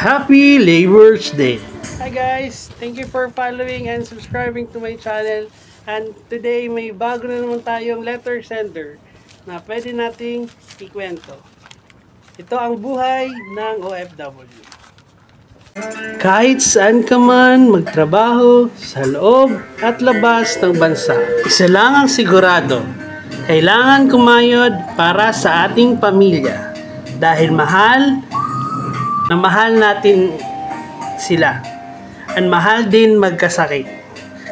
Happy Labor's Day! Hi guys! Thank you for following and subscribing to my channel. And today may bago na naman tayong letter sender na pwede nating ikwento. Ito ang buhay ng OFW. Kahit saan ka man magtrabaho sa loob at labas ng bansa, isa lang ang sigurado, kailangan kumayod para sa ating pamilya dahil mahal natin sila. At mahal din magkasakit.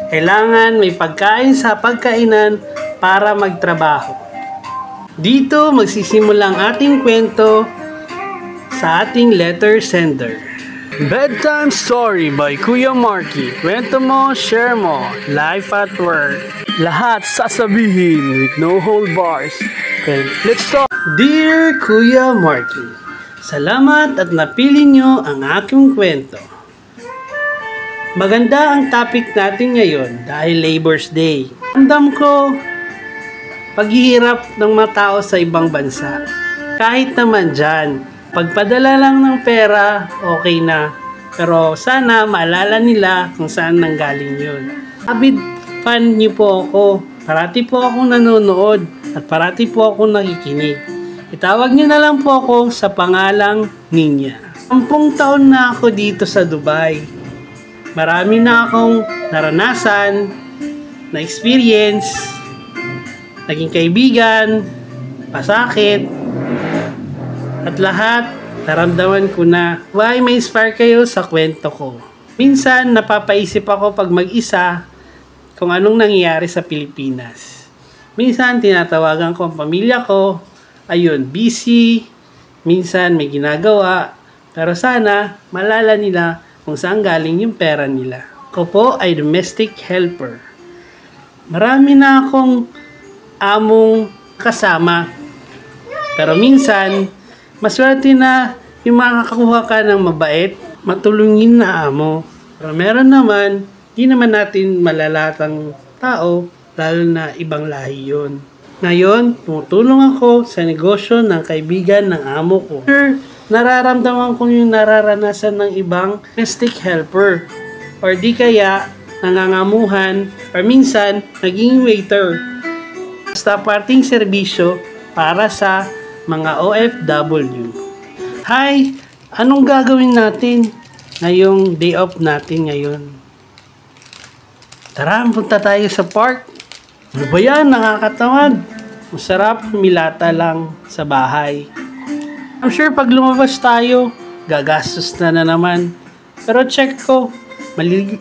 Kailangan may pagkain sa pagkainan para magtrabaho. Dito magsisimula ang ating kwento sa ating letter sender. Bedtime Story by Kuya Marky. Kwento mo, share mo. Life at work. Lahat sasabihin with no hold bars. Okay, let's start. Dear Kuya Marky, salamat at napili nyo ang aking kwento. Maganda ang topic natin ngayon dahil Labor's Day. Ramdam ko paghihirap ng mga tao sa ibang bansa. Kahit naman dyan, pagpadala lang ng pera, okay na. Pero sana maalala nila kung saan nanggaling yun. Avid fan niyo po ako. Parati po akong nanonood at parati po akong nakikinig. Itawag niyo na lang po ako sa pangalang Ninya. 10 taon na ako dito sa Dubai. Marami na akong naranasan, na experience, naging kaibigan, pasakit, at lahat naramdaman ko na why may inspire kayo sa kwento ko. Minsan napapaisip ako pag mag-isa kung anong nangyayari sa Pilipinas. Minsan tinatawagan ko ang pamilya ko, ayun, busy, minsan may ginagawa, pero sana malala nila kung saan galing yung pera nila. Ako po ay domestic helper. Marami na akong among kasama, pero minsan maswerte na yung makakakuha ka ng mabait, matulungin na amo. Pero meron naman, di naman natin malalatang tao, lalo na ibang lahi yun. Ngayon, tumutulong ako sa negosyo ng kaibigan ng amo ko. Sure, nararamdaman ko yung nararanasan ng ibang domestic helper. Or di kaya, nangangamuhan, or minsan, naging waiter. Basta parting serbisyo para sa mga OFW. Hi! Anong gagawin natin ngayong day off natin ngayon? Tara, punta tayo sa park. Ano ba yan? Nakakatamad. Masarap humilata lang sa bahay. I'm sure pag lumabas tayo, gagastos na naman. Pero check ko,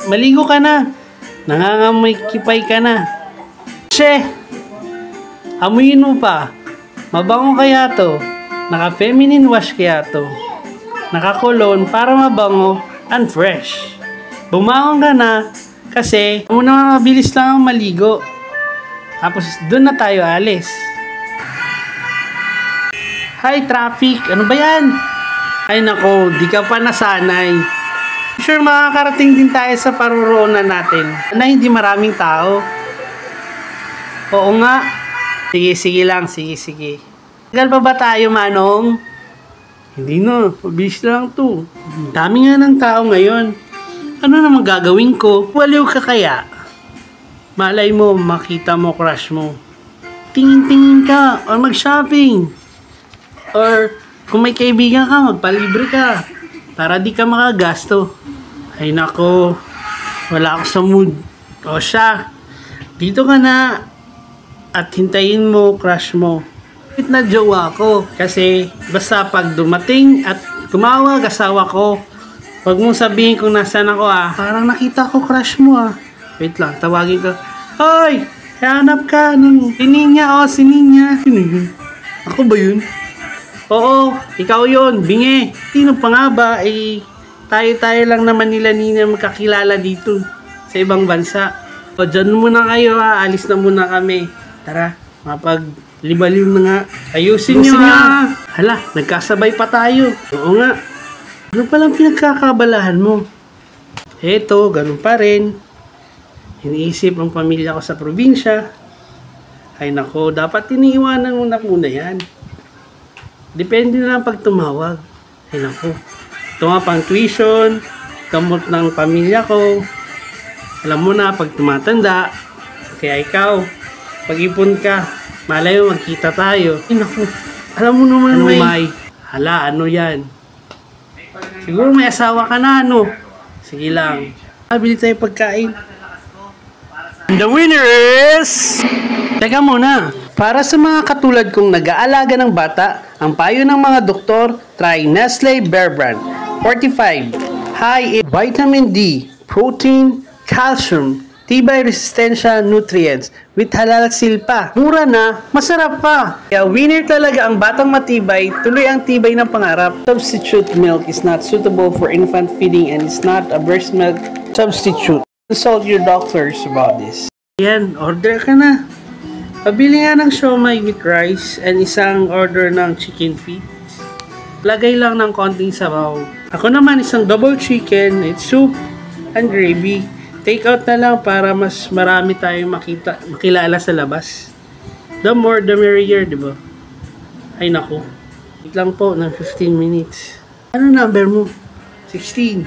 maligo ka na. Nangangamoy kipay ka na. Che! Amuyin mo pa. Mabango kaya to. Naka-feminine wash kaya to. Naka-cologne para mabango and fresh. Bumangon ka na kasi muna mabilis lang ang maligo. Tapos doon na tayo alis. Hi traffic, ano ba yan? Ay nako, di ka pa nasanay. Sure makakarating din tayo sa paruroonan natin na hindi maraming tao. Oo nga. Sige lang, sige. Tagal pa ba tayo, Manong? Hindi na, mabilis lang to. Dami nga ng tao ngayon. Ano naman gagawin ko? Waliw ka kaya? Malay mo, makita mo crush mo. Tingin-tingin ka or mag-shopping. Or kung may kaibigan ka, magpalibre ka. Para di ka makagasto. Ay nako, wala ako sa mood. O siya, dito ka na at hintayin mo crush mo. Kahit na jowa ko. Kasi basta pag dumating at tumawag asawa ko, wag mong sabihin kung nasaan ako Parang nakita ko crush mo Wait lang, tawagin ko. Hoy! Hanap ka ng si Ninya si Ninya. Ako ba yun? Oo, ikaw yun, bingi. Sino pa nga ba? Tayo lang naman nila Ninya magkakilala dito sa ibang bansa. O dyan muna kayo alis na muna kami. Tara, mapaglibaliw na nga. Ayusin nyo Hala, nagkasabay pa tayo. Oo nga. Ano palang pinagkakabalahan mo? Eto, ganun pa rin. Iniisip ang pamilya ko sa probinsya. Ay nako, dapat iniiwanan mo na muna yan. Depende na lang pag tumawag. Ay nako, Ito nga pang tuition, gamot ng pamilya ko. Alam mo na, pag tumatanda, kaya ikaw, pag-ipon ka, malay mo magkita tayo. Ay naku, alam mo naman may. Hala, ano yan? Siguro may asawa ka na, ano? Sige lang. Bili tayo pagkain. The winner is... Teka muna. Para sa mga katulad kong nag-aalaga ng bata, ang payo ng mga doktor, try Nestle Bear Brand. 45. High in vitamin D, protein, calcium, tibay resistensya nutrients, with halal seal pa. Mura na, masarap pa. Kaya winner talaga ang batang matibay, tuloy ang tibay ng pangarap. Substitute milk is not suitable for infant feeding and is not a breast milk substitute. Consult your doctors about this. Yan, order ka na. Pabili nga ng siomai with rice and isang order ng chicken feet. Lagay lang ng konting sabaw. Ako naman isang double chicken, it's soup and gravy. Take out na lang para mas marami tayong makilala sa labas. The more the merrier, di ba? Ay naku. Wait lang po ng 15 minutes. Ano number mo? 16.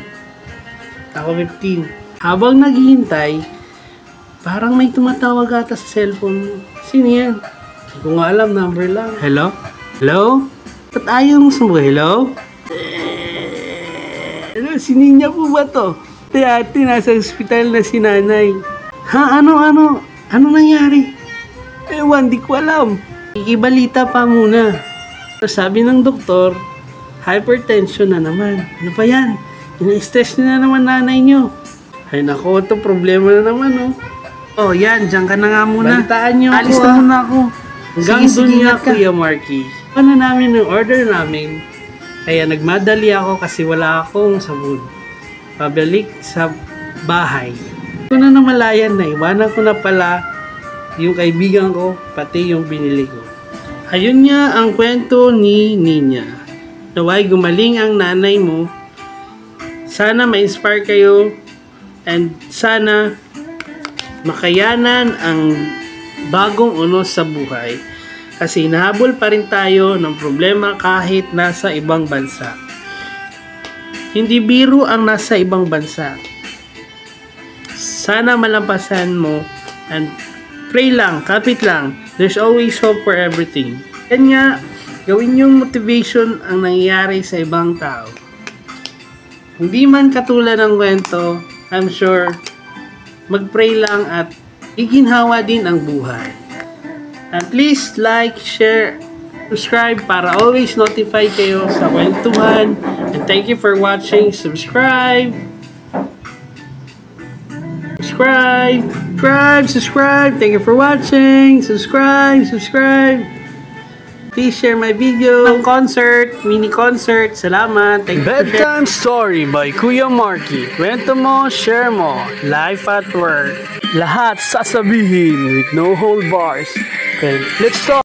Ako 15. Habang naghihintay, parang may tumatawag ata sa cellphone mo. Sino yan? Hindi ko nga alam, number lang. Hello? Hello? Ba't ayaw mo sumuha? Hello? Hello, si Ninya po ba to? Ate, nasa ospital na si nanay. Ha? Ano nangyari? Ewan, di ko alam. Ikibalita pa muna. Sabi ng doktor, hypertension na naman. Ano pa yan? Ina-stress na naman nanay nyo. Ay nako, ito problema na naman, oh. Oh, yan, dyan ka na nga muna. Balitaan nyo Alis ako, na muna ako. Hanggang doon nga, Kuya Marky. Ano namin yung order namin? Kaya nagmadali ako kasi wala akong sabon. Pabalik sa bahay. Ito na namalayan na, iwanan ko na pala yung kaibigan ko, pati yung binili ko. Ayun nga ang kwento ni Ninya. Naway gumaling ang nanay mo. Sana ma-inspire kayo and sana makayanan ang bagong unos sa buhay. Kasi nahabol pa rin tayo ng problema kahit nasa ibang bansa. Hindi biro ang nasa ibang bansa. Sana malampasan mo and pray lang, kapit lang. There's always hope for everything. Yan nga, gawin yung motivation ang nangyayari sa ibang tao. Hindi man katulad ng kwento, I'm sure, mag-pray lang at iginhawa din ang buhay. And please like, share, subscribe para always notify kayo sa kwentuhan. And thank you for watching. Subscribe. Thank you for watching. Subscribe. Please share my video. Ang concert, mini concert. Salamat. Thank you for sharing. Bedtime Story by Kuya Marky. Kwento mo, share mo. Life at work. Lahat sasabihin with no hold bars. Okay, let's start.